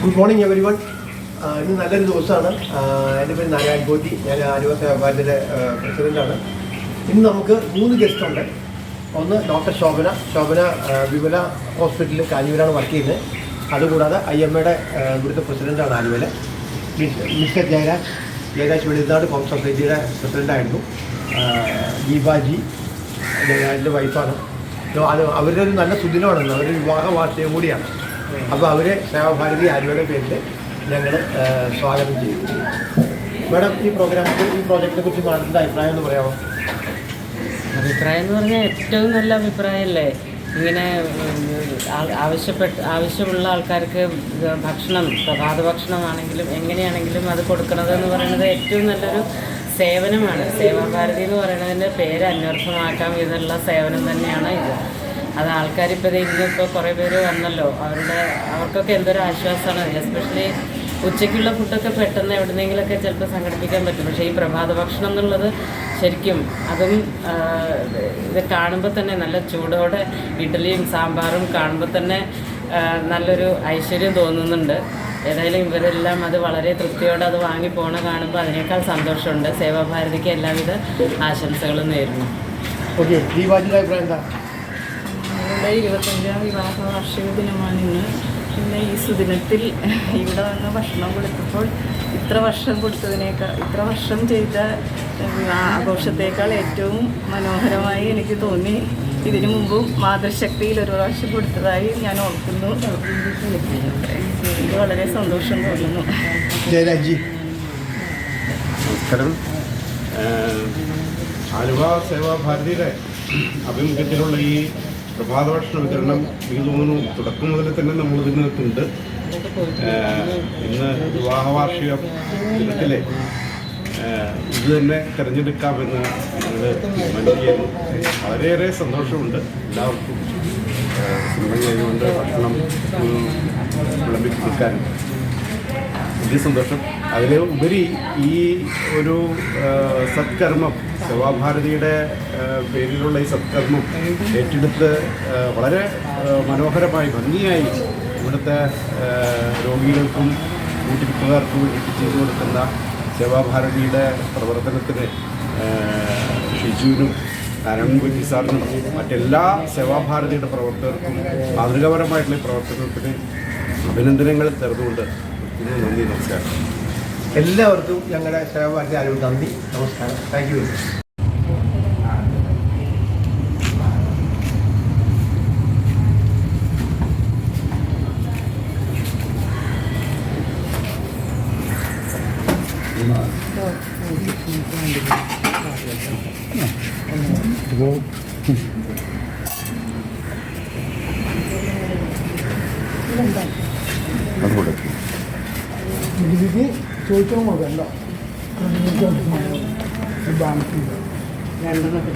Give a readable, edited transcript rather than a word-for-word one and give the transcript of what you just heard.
Good morning every one. ഇന്ന് നല്ലൊരു ദിവസമാണ്. എൻ്റെ പേര് നാരായൺ പോറ്റി, ഞാൻ ആലുവ സേവാഭാരതിയുടെ പ്രസിഡൻ്റാണ്. ഇന്ന് നമുക്ക് 3 ഗസ്റ്റ് ഉണ്ട്. ഒന്ന് ഡോക്ടർ ശോഭന വിമല ഹോസ്പിറ്റലിൽ കാഞ്ഞൂരാണ് വർക്ക് ചെയ്യുന്നത്. അതുകൂടാതെ IMA ഇവിടുത്തെ പ്രസിഡൻ്റാണ് ആലുവയിൽ. മിസ്റ്റർ ജയരാജ് വെളിനാട് കോം സൊസൈറ്റിയുടെ പ്രസിഡൻ്റായിരുന്നു. ദീപാജി എൻ്റെ വൈഫാണ്. അവരുടെ ഒരു നല്ല സുദിനമാണ്, അവരുടെ വിവാഹ വാർഷികം കൂടിയാണ്. അപ്പോൾ അവരെ സേവാഭാരതി ആലുവയുടെ പേരിൽ ഞങ്ങൾ സ്വാഗതം ചെയ്യും. മാഡം, ഈ പ്രോജക്റ്റിനെ കുറിച്ച് മാഡത്തിൻ്റെ അഭിപ്രായം എന്ന് പറയാമോ? അഭിപ്രായം എന്ന് പറഞ്ഞാൽ ഏറ്റവും നല്ല അഭിപ്രായമല്ലേ. ഇങ്ങനെ ആവശ്യമുള്ള ആൾക്കാർക്ക് ഭക്ഷണം, പ്രഭാത ഭക്ഷണമാണെങ്കിലും എങ്ങനെയാണെങ്കിലും അത് കൊടുക്കണതെന്ന് പറയുന്നത് ഏറ്റവും നല്ലൊരു സേവനമാണ്. സേവാഭാരതി എന്ന് പറയുന്നതിൻ്റെ പേര് അന്വർത്ഥമാക്കാൻ വിധമുള്ള സേവനം തന്നെയാണ് ഇത്. അത് ആൾക്കാരിപ്പോൾ ഇന്നിപ്പോൾ കുറേ പേര് വന്നല്ലോ, അവർക്കൊക്കെ എന്തൊരു ആശ്വാസമാണ്. എസ്പെഷ്യലി ഉച്ചയ്ക്കുള്ള ഫുഡൊക്കെ പെട്ടെന്ന് എവിടെന്നെങ്കിലൊക്കെ ചിലപ്പോൾ സംഘടിപ്പിക്കാൻ പറ്റും. പക്ഷേ ഈ പ്രഭാത ഭക്ഷണം എന്നുള്ളത് ശരിക്കും അതും ഇത് കാണുമ്പോൾ തന്നെ നല്ല ചൂടോടെ ഇഡ്ഡലിയും സാമ്പാറും കാണുമ്പോൾ തന്നെ നല്ലൊരു ഐശ്വര്യം തോന്നുന്നുണ്ട്. ഏതായാലും ഇവരെല്ലാം അത് വളരെ തൃപ്തിയോടെ അത് വാങ്ങി പോണ കാണുമ്പോൾ അതിനേക്കാൾ സന്തോഷമുണ്ട്. സേവാഭാരതിക്ക് എല്ലാവിധ ആശംസകളും നേരുന്നു. ഓക്കെ, ദീപാജിയുടെ അഭിപ്രായം എന്താ? ഞങ്ങളുടെ 25ാം വിവാഹ വാർഷിക ദിനമാണ് ഇന്ന്. പിന്നെ ഈ സുദിനത്തിൽ ഇവിടെ വന്ന് ഭക്ഷണം കൊടുത്തപ്പോൾ ഇത്ര വർഷം ചെയ്ത ആഘോഷത്തേക്കാൾ ഏറ്റവും മനോഹരമായി എനിക്ക് തോന്നി. ഇതിനു മുമ്പും മാതൃശക്തിയിൽ ഒരു പ്രാവശ്യം കൊടുത്തതായി ഞാൻ ഓർക്കുന്നു. ഇത് വളരെ സന്തോഷം തോന്നുന്നു. ജയരാജ്, നമസ്കാരം. ആലുവ സേവാഭാരതിയുടെ ആഭിമുഖ്യത്തിലുള്ള ഈ പ്രഭാത ഭക്ഷണ വിതരണം എനിക്ക് തോന്നുന്നു തുടക്കം മുതൽ തന്നെ നമ്മൾ ഇതിനകത്തുണ്ട്. ഇന്ന് വിവാഹ വാർഷിക ദിനത്തിലെ ഇത് തന്നെ തിരഞ്ഞെടുക്കാമെന്ന് ഞങ്ങൾ തീരുമാനിക്കുന്നു. വളരെയേറെ സന്തോഷമുണ്ട്. എല്ലാവർക്കും സ്വന്തം ചെയ്തുകൊണ്ട് ഭക്ഷണം വിളമ്പി കൊടുക്കാനും വലിയ സന്തോഷം. അതിന് ഉപരി ഈ ഒരു സത്കർമ്മം, സേവാഭാരതിയുടെ പേരിലുള്ള ഈ സത്കർമ്മം ഏറ്റെടുത്ത് വളരെ മനോഹരമായി ഭംഗിയായി ഇവിടുത്തെ രോഗികൾക്കും കൂട്ടിരിപ്പുകാർക്കും വേണ്ടി ചെയ്തു കൊടുക്കുന്ന സേവാഭാരതിയുടെ പ്രവർത്തനത്തിന് ഷിജുവിനും നാരായൺ പോറ്റി സാറിനും മറ്റെല്ലാ സേവാഭാരതിയുടെ പ്രവർത്തകർക്കും മാതൃകാപരമായിട്ടുള്ള പ്രവർത്തനത്തിന് അഭിനന്ദനങ്ങൾ തരുന്നുകൊണ്ട് നന്ദി, നമസ്കാരം. എല്ലാവർക്കും ഞങ്ങളുടെ സേവാഭാരതി ആലുവ നന്ദി, നമസ്കാരം. Thank you. ചോദിച്ചോ വേണ്ട രണ്ടെണ്ണം